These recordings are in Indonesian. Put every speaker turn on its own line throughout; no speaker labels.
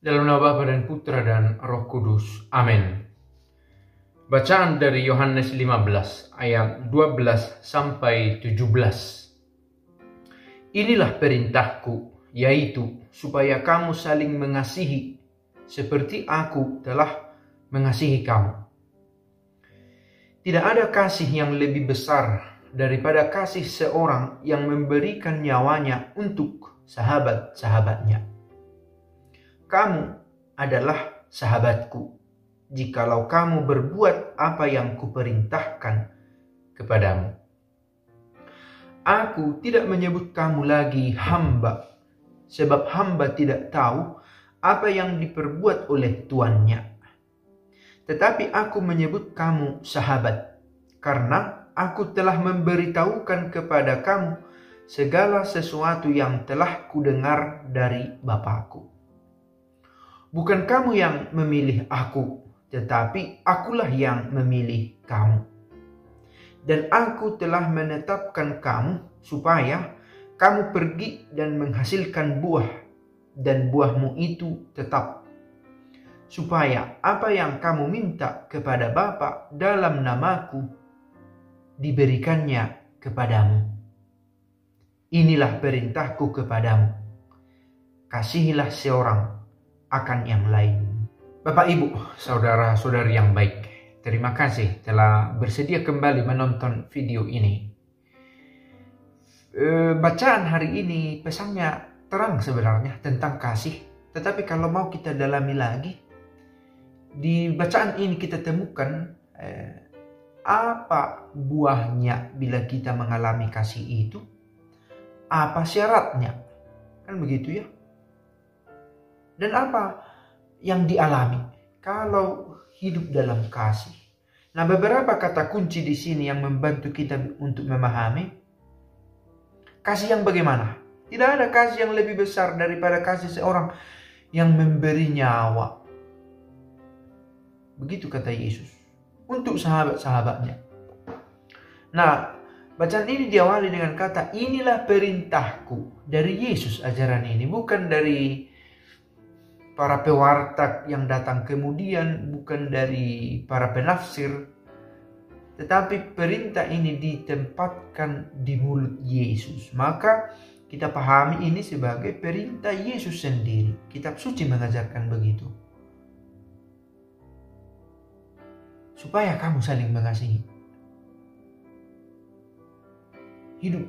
Dalam nama Bapa dan Putra dan Roh Kudus. Amin. Bacaan dari Yohanes 15 ayat 12 sampai 17. Inilah perintahku, yaitu supaya kamu saling mengasihi seperti aku telah mengasihi kamu. Tidak ada kasih yang lebih besar daripada kasih seorang yang memberikan nyawanya untuk sahabat-sahabatnya. Kamu adalah sahabatku, jikalau kamu berbuat apa yang kuperintahkan kepadamu. Aku tidak menyebut kamu lagi hamba, sebab hamba tidak tahu apa yang diperbuat oleh tuannya. Tetapi aku menyebut kamu sahabat, karena aku telah memberitahukan kepada kamu segala sesuatu yang telah kudengar dari Bapa-Ku. Bukan kamu yang memilih aku, tetapi akulah yang memilih kamu. Dan aku telah menetapkan kamu supaya kamu pergi dan menghasilkan buah, dan buahmu itu tetap. Supaya apa yang kamu minta kepada Bapa dalam namaku, diberikannya kepadamu. Inilah perintahku kepadamu. Kasihilah seorang akan yang lain. Bapak, Ibu, saudara-saudari yang baik, terima kasih telah bersedia kembali menonton video ini. Bacaan hari ini pesannya terang sebenarnya tentang kasih. Tetapi kalau mau kita dalami lagi, di bacaan ini kita temukan apa buahnya bila kita mengalami kasih itu, apa syaratnya, kan begitu ya. Dan apa yang dialami kalau hidup dalam kasih. Nah, beberapa kata kunci di sini yang membantu kita untuk memahami kasih yang bagaimana. Tidak ada kasih yang lebih besar daripada kasih seorang yang memberi nyawa. Begitu kata Yesus untuk sahabat-sahabatnya. Nah, bacaan ini diawali dengan kata inilah perintahku. Dari Yesus ajaran ini, bukan dari para pewarta yang datang kemudian, bukan dari para penafsir, tetapi perintah ini ditempatkan di mulut Yesus. Maka kita pahami ini sebagai perintah Yesus sendiri. Kitab suci mengajarkan begitu. Supaya kamu saling mengasihi. Hidup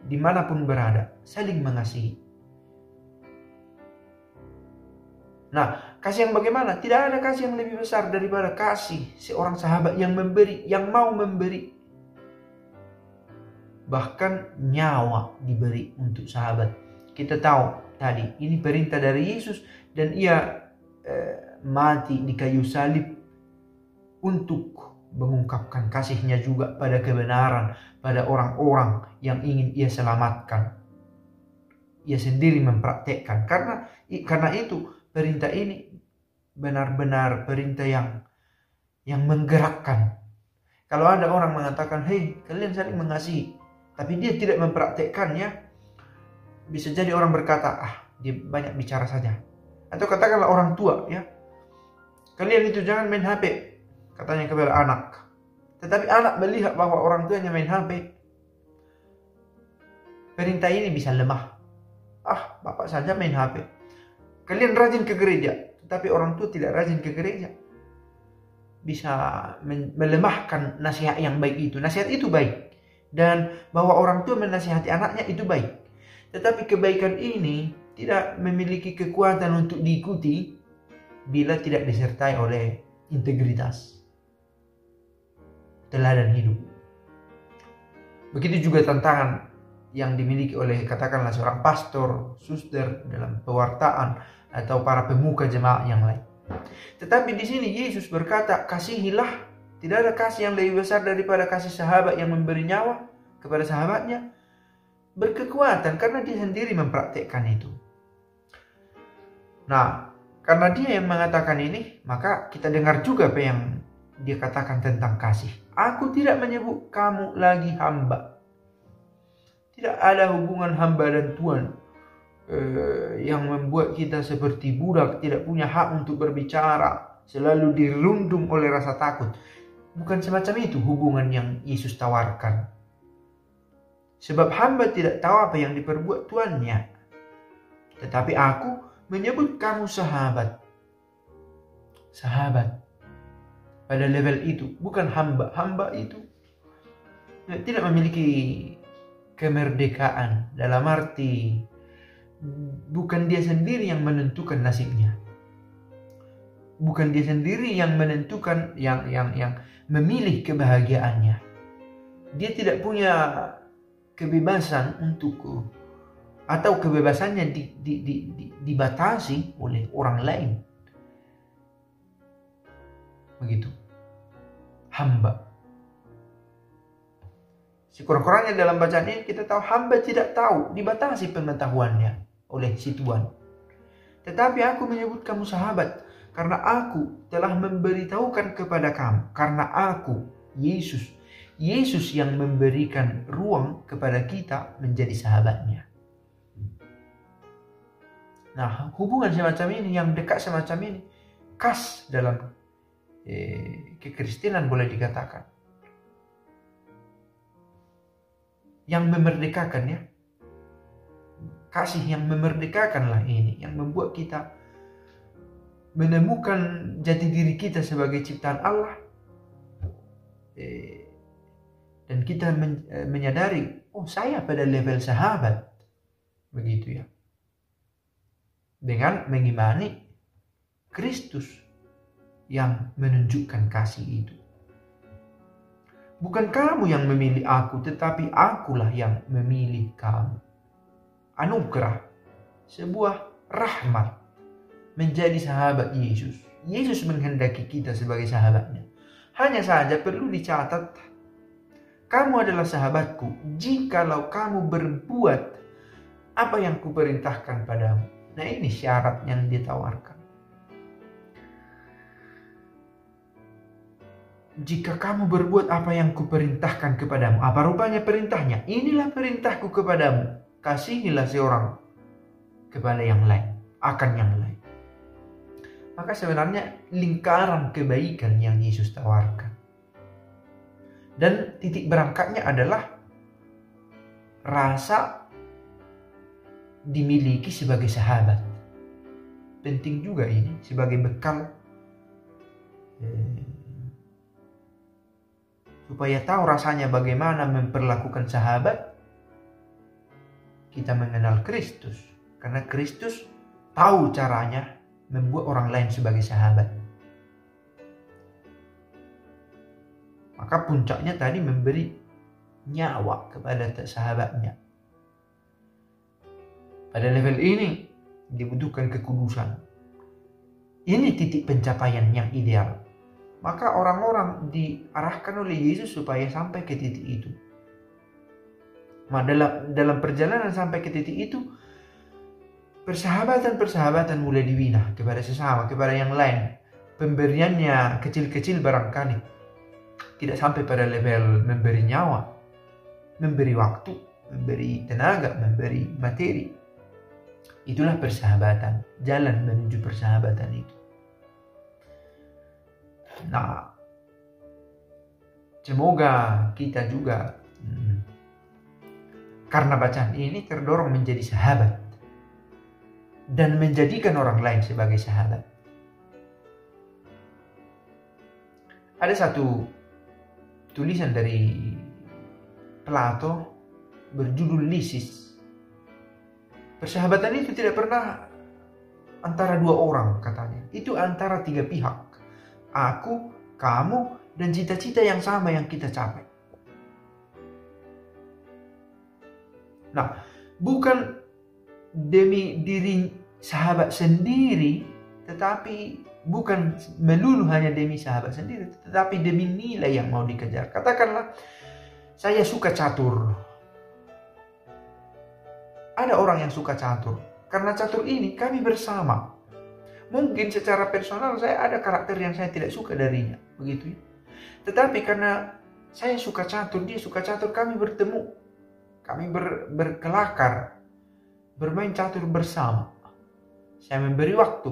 dimanapun berada, saling mengasihi. Nah, kasih yang bagaimana? Tidak ada kasih yang lebih besar daripada kasih seorang sahabat yang memberi, yang mau memberi. Bahkan nyawa diberi untuk sahabat. Kita tahu tadi, ini perintah dari Yesus dan ia mati di kayu salib untuk mengungkapkan kasihnya juga pada kebenaran, pada orang-orang yang ingin ia selamatkan. Ia sendiri mempraktekkan. Karena itu, perintah ini benar-benar perintah yang menggerakkan. Kalau ada orang mengatakan, hei, kalian saling mengasihi, tapi dia tidak mempraktekkannya, bisa jadi orang berkata, dia banyak bicara saja. Atau katakanlah orang tua, ya, kalian itu jangan main HP, katanya kepada anak. Tetapi anak melihat bahwa orang tuanya main HP, perintah ini bisa lemah. Bapak saja main HP. Kalian rajin ke gereja, tetapi orang tua tidak rajin ke gereja. Bisa melemahkan nasihat yang baik itu. Nasihat itu baik. Dan bahwa orang tua menasihati anaknya itu baik. Tetapi kebaikan ini tidak memiliki kekuatan untuk diikuti bila tidak disertai oleh integritas, teladan hidup. Begitu juga tantangan yang dimiliki oleh katakanlah seorang pastor, suster dalam pewartaan atau para pemuka jemaat yang lain. Tetapi di sini Yesus berkata, kasihilah. Tidak ada kasih yang lebih besar daripada kasih sahabat yang memberi nyawa kepada sahabatnya. Berkekuatan karena dia sendiri mempraktekkan itu. Nah, karena dia yang mengatakan ini, maka kita dengar juga apa yang dia katakan tentang kasih. Aku tidak menyebut kamu lagi hamba. Tidak ada hubungan hamba dan tuan. yang membuat kita seperti budak, tidak punya hak untuk berbicara, selalu dirundung oleh rasa takut. Bukan semacam itu hubungan yang Yesus tawarkan. Sebab hamba tidak tahu apa yang diperbuat tuannya. Tetapi aku menyebut kamu sahabat. Sahabat. Pada level itu, bukan hamba. Hamba itu tidak memiliki kemerdekaan, dalam arti bukan dia sendiri yang menentukan nasibnya. Bukan dia sendiri yang menentukan, yang memilih kebahagiaannya. Dia tidak punya kebebasan untuk, atau kebebasannya dibatasi oleh orang lain. Begitu. Hamba. Sekurang-kurangnya dalam bacaan ini kita tahu hamba tidak tahu, dibatasi pengetahuannya oleh si Tuhan. Tetapi aku menyebut kamu sahabat, karena aku telah memberitahukan kepada kamu. Karena aku, Yesus yang memberikan ruang kepada kita menjadi sahabatnya. Nah, hubungan semacam ini, yang dekat semacam ini, khas dalam kekristenan boleh dikatakan. Yang memerdekakan, ya. Kasih yang memerdekakanlah ini, yang membuat kita menemukan jati diri kita sebagai ciptaan Allah. Dan kita menyadari, oh saya pada level sahabat. Begitu, ya. Dengan mengimani Kristus yang menunjukkan kasih itu. Bukan kamu yang memilih aku, tetapi akulah yang memilih kamu. Anugerah, sebuah rahmat, menjadi sahabat Yesus. Yesus menghendaki kita sebagai sahabatnya. Hanya saja perlu dicatat, kamu adalah sahabatku jikalau kamu berbuat apa yang kuperintahkan padamu. Nah, ini syarat yang ditawarkan. Jika kamu berbuat apa yang kuperintahkan kepadamu. Apa rupanya perintahnya? Inilah perintahku kepadamu. Kasihilah seorang kepada yang lain, akan yang lain. Maka sebenarnya lingkaran kebaikan yang Yesus tawarkan. Dan titik berangkatnya adalah rasa dimiliki sebagai sahabat. Penting juga ini sebagai bekal supaya tahu rasanya bagaimana memperlakukan sahabat. Kita mengenal Kristus, karena Kristus tahu caranya membuat orang lain sebagai sahabat. Maka puncaknya tadi memberi nyawa kepada sahabatnya. Pada level ini dibutuhkan kekudusan. Ini titik pencapaian yang ideal. Maka orang-orang diarahkan oleh Yesus supaya sampai ke titik itu. Nah, dalam perjalanan sampai ke titik itu, persahabatan mulai dibina kepada sesama, kepada yang lain. Pemberiannya kecil-kecil barangkali, tidak sampai pada level memberi nyawa, memberi waktu, memberi tenaga, memberi materi. Itulah persahabatan, jalan menuju persahabatan itu. Nah, semoga kita juga karena bacaan ini terdorong menjadi sahabat dan menjadikan orang lain sebagai sahabat. Ada satu tulisan dari Plato berjudul Lysis. Persahabatan itu tidak pernah antara dua orang, katanya. Itu antara tiga pihak. Aku, kamu, dan cita-cita yang sama yang kita capai. Nah, bukan demi diri sahabat sendiri, tetapi bukan melulu hanya demi sahabat sendiri, tetapi demi nilai yang mau dikejar. Katakanlah, saya suka catur. Ada orang yang suka catur. Karena catur ini kami bersama. Mungkin secara personal saya ada karakter yang saya tidak suka darinya, begitu ya. Tetapi karena saya suka catur, dia suka catur, kami bertemu. Kami berkelakar bermain catur bersama. Saya memberi waktu,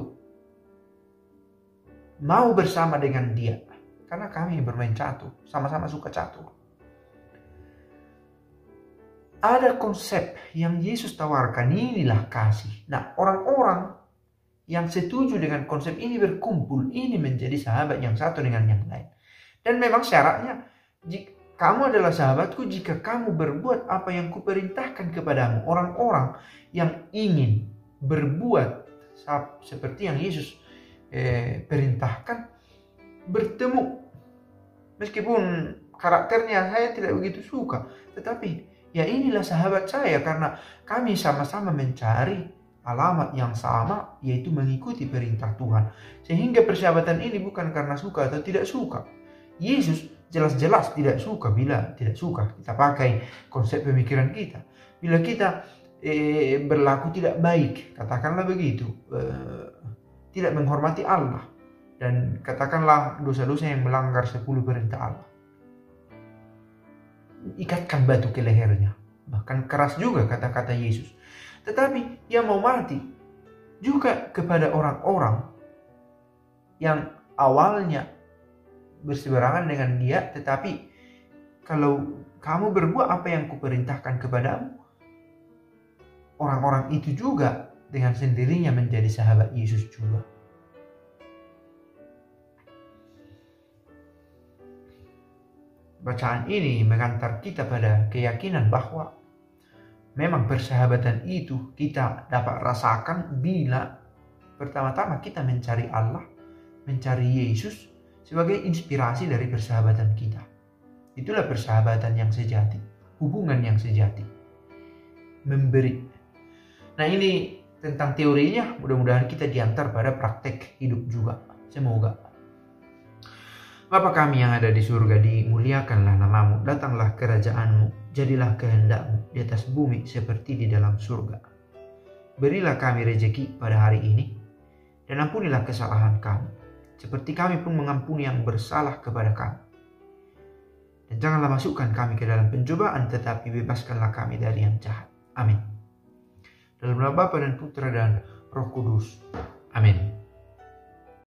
mau bersama dengan dia, karena kami bermain catur, sama-sama suka catur. Ada konsep yang Yesus tawarkan, inilah kasih. Nah, orang-orang yang setuju dengan konsep ini berkumpul, ini menjadi sahabat yang satu dengan yang lain. Dan memang syaratnya, kamu adalah sahabatku jika kamu berbuat apa yang kuperintahkan kepadamu. Orang-orang yang ingin berbuat seperti yang Yesus perintahkan, bertemu. Meskipun karakternya saya tidak begitu suka, tetapi ya inilah sahabat saya, karena kami sama-sama mencari alamat yang sama, yaitu mengikuti perintah Tuhan. Sehingga persahabatan ini bukan karena suka atau tidak suka. Yesus jelas-jelas tidak suka. Bila tidak suka, kita pakai konsep pemikiran kita. Bila kita berlaku tidak baik, katakanlah begitu, tidak menghormati Allah, dan katakanlah dosa-dosa yang melanggar 10 perintah Allah, ikatkan batu ke lehernya. Bahkan keras juga kata-kata Yesus. Tetapi dia mau mati juga kepada orang-orang yang awalnya berseberangan dengan dia, tetapi kalau kamu berbuat apa yang kuperintahkan kepadamu, orang-orang itu juga dengan sendirinya menjadi sahabat Yesus juga. Bacaan ini mengantar kita pada keyakinan bahwa memang persahabatan itu kita dapat rasakan bila pertama-tama kita mencari Allah, mencari Yesus sebagai inspirasi dari persahabatan kita. Itulah persahabatan yang sejati, hubungan yang sejati, memberi. Nah, ini tentang teorinya, mudah-mudahan kita diantar pada praktek hidup juga. Semoga. Bapa kami yang ada di surga, dimuliakanlah namamu, datanglah kerajaanmu, jadilah kehendakmu di atas bumi seperti di dalam surga. Berilah kami rejeki pada hari ini, dan ampunilah kesalahan kami, seperti kami pun mengampuni yang bersalah kepada kami. Dan janganlah masukkan kami ke dalam pencobaan, tetapi bebaskanlah kami dari yang jahat. Amin. Dalam nama Bapa dan Putra dan Roh Kudus. Amin.